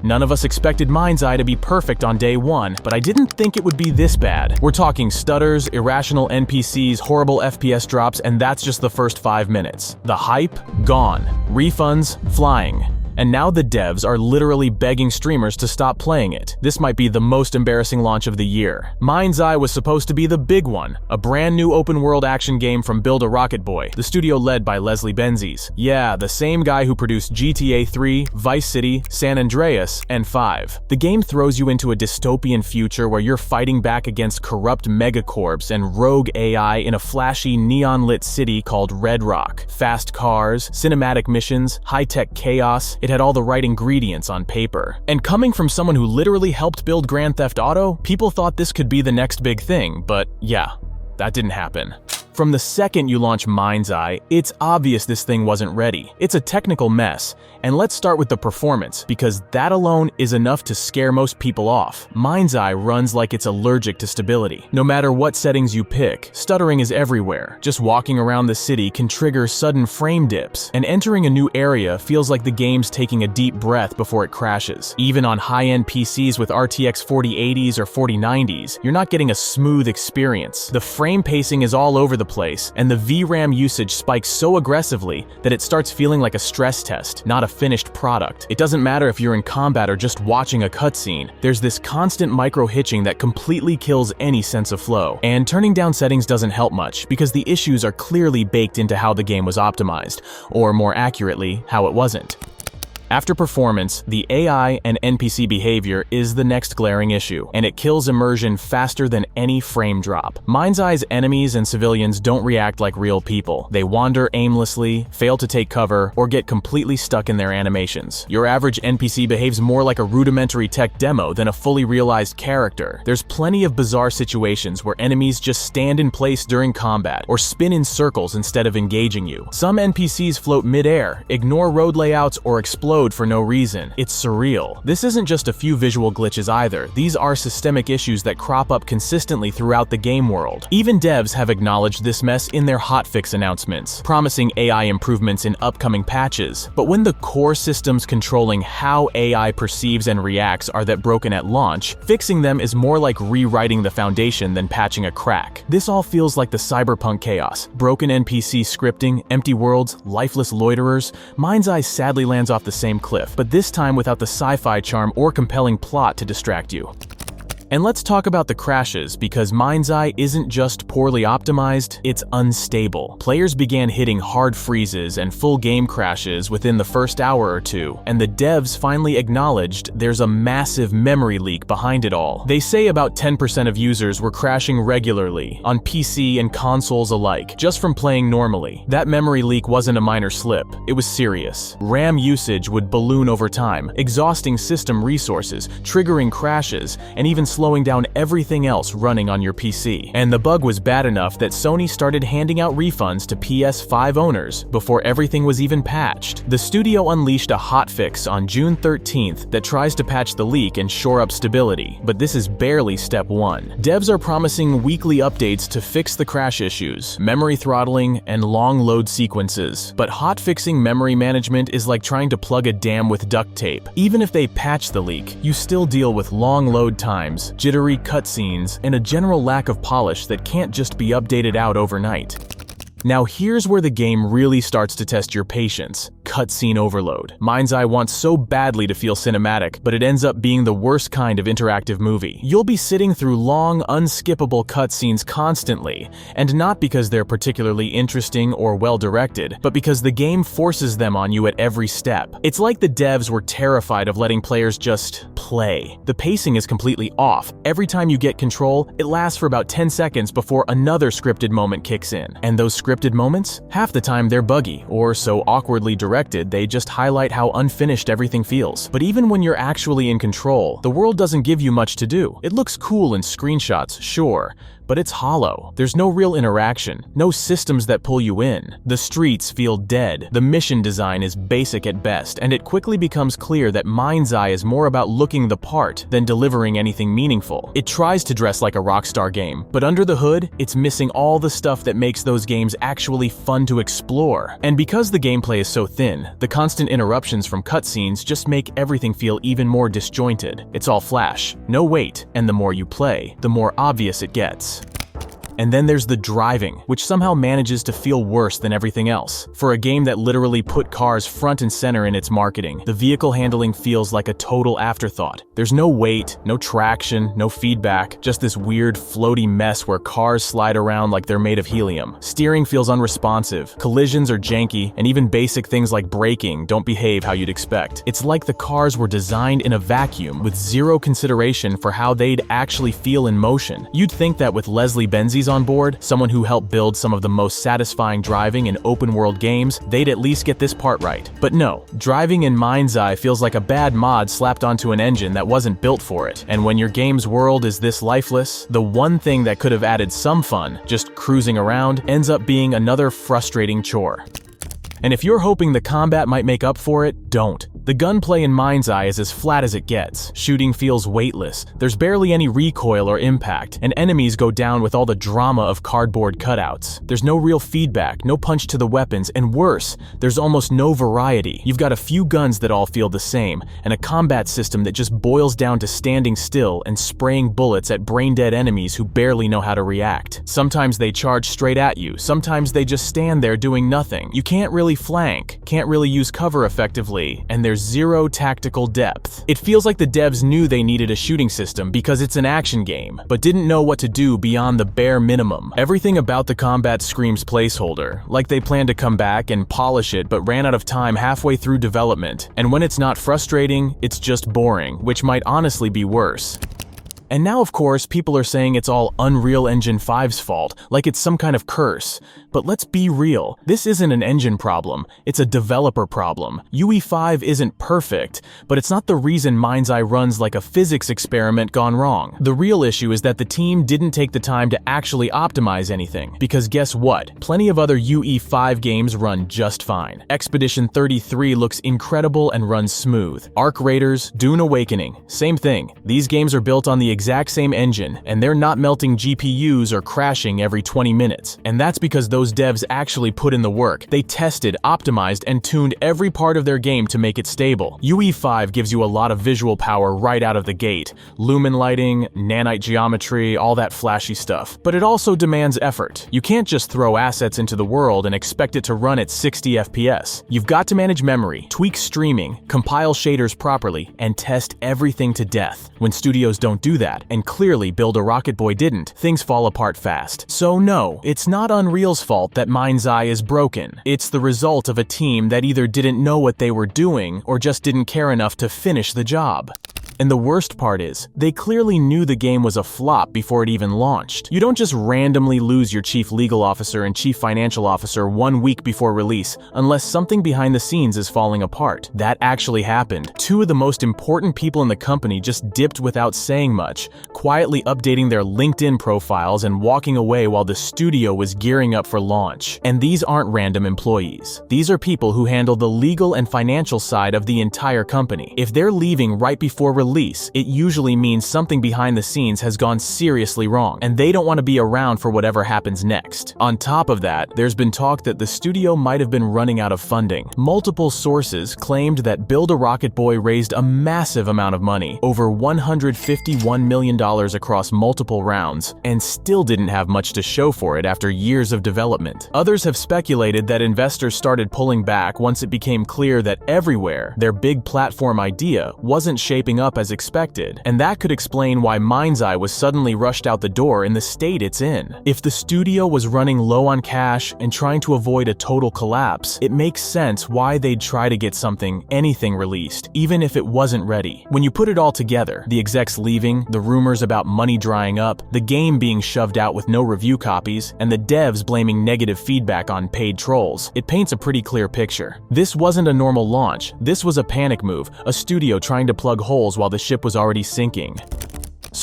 None of us expected MindsEye to be perfect on day one, but I didn't think it would be this bad. We're talking stutters, irrational NPCs, horrible FPS drops, and that's just the first 5 minutes. The hype? Gone. Refunds? Flying. And now the devs are literally begging streamers to stop playing it. This might be the most embarrassing launch of the year. MindsEye was supposed to be the big one, a brand new open-world action game from Build a Rocket Boy, the studio led by Leslie Benzies. Yeah, the same guy who produced GTA 3, Vice City, San Andreas, and 5. The game throws you into a dystopian future where you're fighting back against corrupt megacorps and rogue AI in a flashy, neon-lit city called Red Rock. Fast cars, cinematic missions, high-tech chaos. It had all the right ingredients on paper. And coming from someone who literally helped build Grand Theft Auto, people thought this could be the next big thing, but yeah, that didn't happen. From the second you launch MindsEye, it's obvious this thing wasn't ready. It's a technical mess, and let's start with the performance, because that alone is enough to scare most people off. MindsEye runs like it's allergic to stability. No matter what settings you pick, stuttering is everywhere. Just walking around the city can trigger sudden frame dips, and entering a new area feels like the game's taking a deep breath before it crashes. Even on high-end PCs with RTX 4080s or 4090s, you're not getting a smooth experience. The frame pacing is all over the place, and the VRAM usage spikes so aggressively that it starts feeling like a stress test, not a finished product. It doesn't matter if you're in combat or just watching a cutscene, there's this constant micro-hitching that completely kills any sense of flow. And turning down settings doesn't help much, because the issues are clearly baked into how the game was optimized, or more accurately, how it wasn't. After performance, the AI and NPC behavior is the next glaring issue, and it kills immersion faster than any frame drop. MindsEye's enemies and civilians don't react like real people. They wander aimlessly, fail to take cover, or get completely stuck in their animations. Your average NPC behaves more like a rudimentary tech demo than a fully realized character. There's plenty of bizarre situations where enemies just stand in place during combat, or spin in circles instead of engaging you. Some NPCs float mid-air, ignore road layouts, or explode for no reason. It's surreal. This isn't just a few visual glitches either. These are systemic issues that crop up consistently throughout the game world. Even devs have acknowledged this mess in their hotfix announcements, promising AI improvements in upcoming patches. But when the core systems controlling how AI perceives and reacts are that broken at launch, fixing them is more like rewriting the foundation than patching a crack. This all feels like the cyberpunk chaos. Broken NPC scripting, empty worlds, lifeless loiterers. MindsEye sadly lands off the same cliff, but this time without the sci-fi charm or compelling plot to distract you. And let's talk about the crashes, because MindsEye isn't just poorly optimized, it's unstable. Players began hitting hard freezes and full game crashes within the first hour or two, and the devs finally acknowledged there's a massive memory leak behind it all. They say about 10% of users were crashing regularly, on PC and consoles alike, just from playing normally. That memory leak wasn't a minor slip, it was serious. RAM usage would balloon over time, exhausting system resources, triggering crashes, and even slowing down everything else running on your PC. And the bug was bad enough that Sony started handing out refunds to PS5 owners before everything was even patched. The studio unleashed a hotfix on June 13th that tries to patch the leak and shore up stability, but this is barely step one. Devs are promising weekly updates to fix the crash issues, memory throttling, and long load sequences. But hotfixing memory management is like trying to plug a dam with duct tape. Even if they patch the leak, you still deal with long load times, jittery cutscenes, and a general lack of polish that can't just be updated out overnight. Now here's where the game really starts to test your patience. Cutscene overload. MindsEye wants so badly to feel cinematic, but it ends up being the worst kind of interactive movie. You'll be sitting through long, unskippable cutscenes constantly, and not because they're particularly interesting or well-directed, but because the game forces them on you at every step. It's like the devs were terrified of letting players just play. The pacing is completely off. Every time you get control, it lasts for about 10 seconds before another scripted moment kicks in. And those scripted moments? Half the time they're buggy, or so awkwardly directed they just highlight how unfinished everything feels. But even when you're actually in control, the world doesn't give you much to do. It looks cool in screenshots, sure, but it's hollow. There's no real interaction, no systems that pull you in. The streets feel dead, the mission design is basic at best, and it quickly becomes clear that MindsEye is more about looking the part than delivering anything meaningful. It tries to dress like a Rockstar game, but under the hood, it's missing all the stuff that makes those games actually fun to explore. And because the gameplay is so thin, the constant interruptions from cutscenes just make everything feel even more disjointed. It's all flash, no wait, and the more you play, the more obvious it gets. And then there's the driving, which somehow manages to feel worse than everything else. For a game that literally put cars front and center in its marketing, the vehicle handling feels like a total afterthought. There's no weight, no traction, no feedback, just this weird floaty mess where cars slide around like they're made of helium. Steering feels unresponsive, collisions are janky, and even basic things like braking don't behave how you'd expect. It's like the cars were designed in a vacuum with zero consideration for how they'd actually feel in motion. You'd think that with Leslie Benzies on board, someone who helped build some of the most satisfying driving in open-world games, they'd at least get this part right. But no, driving in MindsEye feels like a bad mod slapped onto an engine that wasn't built for it. And when your game's world is this lifeless, the one thing that could have added some fun, just cruising around, ends up being another frustrating chore. And if you're hoping the combat might make up for it, don't. The gunplay in MindsEye is as flat as it gets. Shooting feels weightless, there's barely any recoil or impact, and enemies go down with all the drama of cardboard cutouts. There's no real feedback, no punch to the weapons, and worse, there's almost no variety. You've got a few guns that all feel the same, and a combat system that just boils down to standing still and spraying bullets at brain-dead enemies who barely know how to react. Sometimes they charge straight at you, sometimes they just stand there doing nothing. You can't really flank, can't really use cover effectively, and there's zero tactical depth. It feels like the devs knew they needed a shooting system because it's an action game, but didn't know what to do beyond the bare minimum. Everything about the combat screams placeholder, like they planned to come back and polish it but ran out of time halfway through development. And when it's not frustrating, it's just boring, which might honestly be worse. And now, of course, people are saying it's all Unreal Engine 5's fault, like it's some kind of curse. But let's be real, this isn't an engine problem, it's a developer problem. UE5 isn't perfect, but it's not the reason MindsEye runs like a physics experiment gone wrong. The real issue is that the team didn't take the time to actually optimize anything. Because guess what? Plenty of other UE5 games run just fine. Expedition 33 looks incredible and runs smooth. Arc Raiders, Dune Awakening, same thing. These games are built on the exact same engine, and they're not melting GPUs or crashing every 20 minutes. And that's because those devs actually put in the work. They tested, optimized, and tuned every part of their game to make it stable. UE5 gives you a lot of visual power right out of the gate. Lumen lighting, nanite geometry, all that flashy stuff. But it also demands effort. You can't just throw assets into the world and expect it to run at 60 FPS. You've got to manage memory, tweak streaming, compile shaders properly, and test everything to death. When studios don't do that, and clearly Build a Rocket Boy didn't, things fall apart fast. So no, it's not Unreal's fault that MindsEye is broken. It's the result of a team that either didn't know what they were doing or just didn't care enough to finish the job. And the worst part is, they clearly knew the game was a flop before it even launched. You don't just randomly lose your chief legal officer and chief financial officer 1 week before release unless something behind the scenes is falling apart. That actually happened. Two of the most important people in the company just dipped without saying much, quietly updating their LinkedIn profiles and walking away while the studio was gearing up for launch. And these aren't random employees. These are people who handle the legal and financial side of the entire company. If they're leaving right before release, it usually means something behind the scenes has gone seriously wrong, and they don't want to be around for whatever happens next. On top of that, there's been talk that the studio might have been running out of funding. Multiple sources claimed that Build a Rocket Boy raised a massive amount of money, over $151 million across multiple rounds, and still didn't have much to show for it after years of development. Others have speculated that investors started pulling back once it became clear that everywhere, their big platform idea wasn't shaping up as expected, and that could explain why MindsEye was suddenly rushed out the door in the state it's in. If the studio was running low on cash and trying to avoid a total collapse, it makes sense why they'd try to get anything released, even if it wasn't ready. When you put it all together, the execs leaving, the rumors about money drying up, the game being shoved out with no review copies, and the devs blaming negative feedback on paid trolls, it paints a pretty clear picture. This wasn't a normal launch, this was a panic move, a studio trying to plug holes while the ship was already sinking.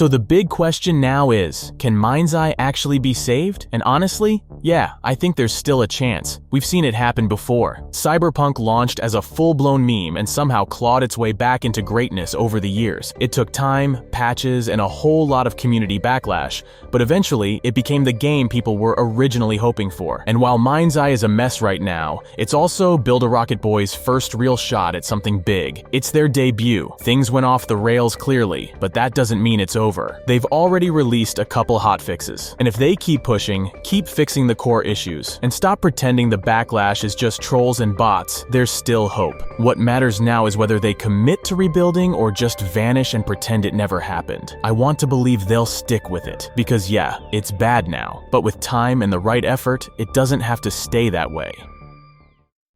So the big question now is, can MindsEye actually be saved? And honestly, yeah, I think there's still a chance. We've seen it happen before. Cyberpunk launched as a full-blown meme and somehow clawed its way back into greatness over the years. It took time, patches, and a whole lot of community backlash, but eventually it became the game people were originally hoping for. And while MindsEye is a mess right now, it's also Build-A-Rocket Boys' first real shot at something big. It's their debut. Things went off the rails clearly, but that doesn't mean it's over. They've already released a couple hotfixes, and if they keep pushing, keep fixing the core issues, and stop pretending the backlash is just trolls and bots, there's still hope. What matters now is whether they commit to rebuilding or just vanish and pretend it never happened. I want to believe they'll stick with it, because yeah, it's bad now, but with time and the right effort, it doesn't have to stay that way.